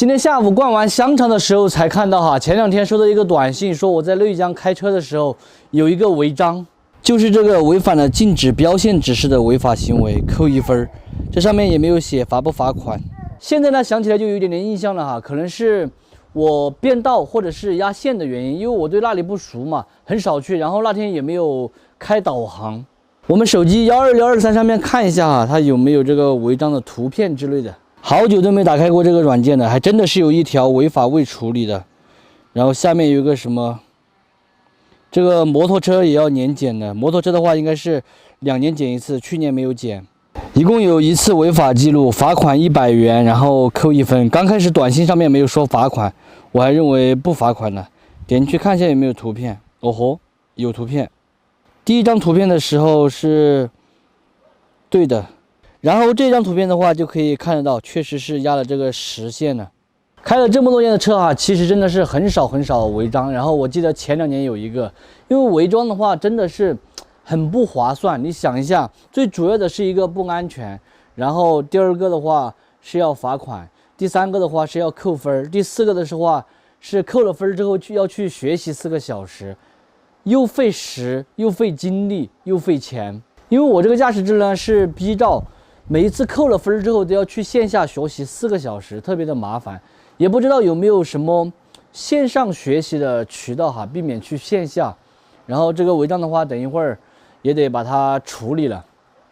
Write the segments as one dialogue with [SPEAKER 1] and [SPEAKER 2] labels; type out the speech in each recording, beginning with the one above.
[SPEAKER 1] 今天下午逛完香肠的时候才看到哈，前2天收到一个短信，说我在内江开车的时候有一个违章，就是这个违反了禁止标线指示的违法行为，扣1分。这上面也没有写罚不罚款。现在呢想起来就有一点点印象了哈，可能是我变道或者是压线的原因，因为我对那里不熟嘛，很少去，然后那天也没有开导航。我们手机12123上面看一下哈，它有没有这个违章的图片之类的。好久都没打开过这个软件了，还真的是有一条违法未处理的。然后下面有一个什么，这个摩托车也要年检的，摩托车的话应该是2年检一次，去年没有检。一共有1次违法记录，罚款100元，然后扣1分。刚开始短信上面没有说罚款，我还认为不罚款呢。点进去看一下有没有图片。哦吼，有图片。第一张图片的时候是对的，然后这张图片的话就可以看得到，确实是压了这个实线了。开了这么多年的车啊，其实真的是很少违章。然后我记得前2年有一个，因为违章的话真的是很不划算。你想一下，最主要的是一个不安全，然后第2个的话是要罚款，第3个的话是要扣分，第4个的话是扣了分之后要去学习4个小时，又费时又费精力又费钱。因为我这个驾驶证呢是 B 照，每一次扣了分之后都要去线下学习4个小时，特别的麻烦。也不知道有没有什么线上学习的渠道哈，避免去线下。然后这个违章的话，等一会儿也得把它处理了。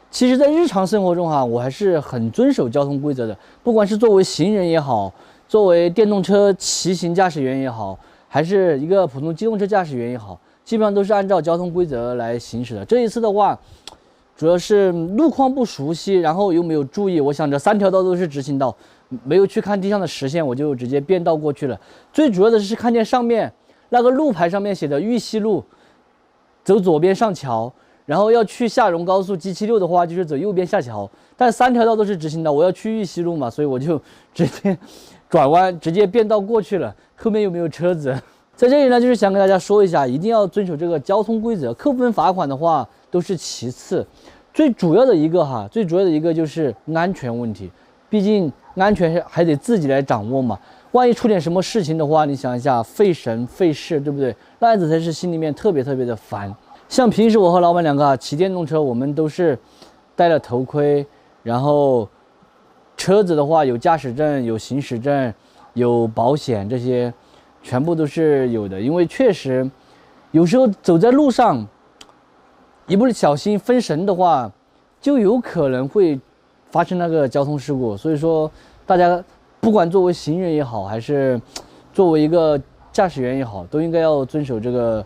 [SPEAKER 1] 其实，在日常生活中哈，我还是很遵守交通规则的，不管是作为行人也好，作为电动车骑行驾驶员也好，还是一个普通机动车驾驶员也好，基本上都是按照交通规则来行驶的。这一次的话，主要是路况不熟悉，然后又没有注意，我想着3条道都是直行道，没有去看地上的实线，我就直接变道过去了。最主要的是看见上面那个路牌上面写的玉溪路，走左边上桥，然后要去下荣高速 G76的话，就是走右边下桥。但3条道都是直行道，我要去玉溪路嘛，所以我就直接转弯，直接变道过去了。后面又没有车子，在这里呢，就是想跟大家说一下，一定要遵守这个交通规则。扣分罚款的话都是其次，最主要的一个就是安全问题。毕竟安全还得自己来掌握嘛，万一出点什么事情的话，你想一下，费神费事，对不对？那样子才是心里面特别的烦。像平时我和老板2个骑电动车，我们都是戴了头盔，然后车子的话有驾驶证、有行驶证、有保险，这些全部都是有的。因为确实有时候走在路上，一不小心分神的话，就有可能会发生那个交通事故。所以说大家不管作为行人也好，还是作为一个驾驶员也好，都应该要遵守这个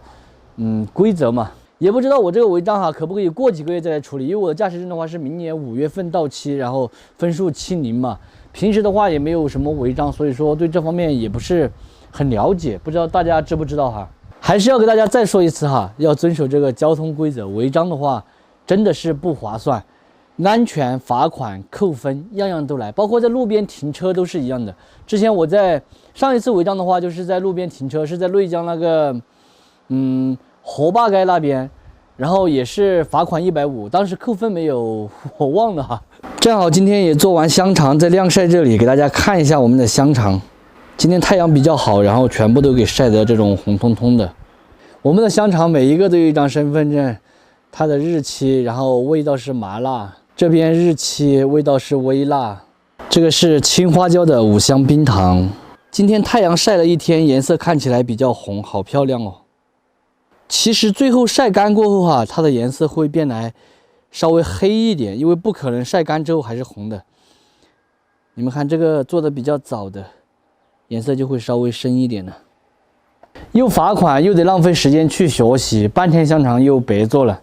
[SPEAKER 1] 规则嘛。也不知道我这个违章哈可不可以过几个月再来处理，因为我的驾驶证的话是明年5月份到期，然后分数70嘛。平时的话也没有什么违章，所以说对这方面也不是很了解，不知道大家知不知道哈。还是要给大家再说一次哈，要遵守这个交通规则，违章的话真的是不划算。安全罚款扣分样样都来，包括在路边停车都是一样的。之前我在上一次违章的话，就是在路边停车，是在内江那个河坝街那边，然后也是罚款150，当时扣分没有，我忘了哈。正好今天也做完香肠，在晾晒这里给大家看一下我们的香肠。今天太阳比较好，然后全部都给晒得这种红彤彤的。我们的香肠每一个都有一张身份证，它的日期，然后味道是麻辣。这边日期味道是微辣，这个是青花椒的5香冰糖。今天太阳晒了一天，颜色看起来比较红，好漂亮哦。其实最后晒干过后哈，它的颜色会变来稍微黑一点，因为不可能晒干之后还是红的。你们看这个做的比较早的，颜色就会稍微深一点了。又罚款又得浪费时间去学习，半天香肠又白做了。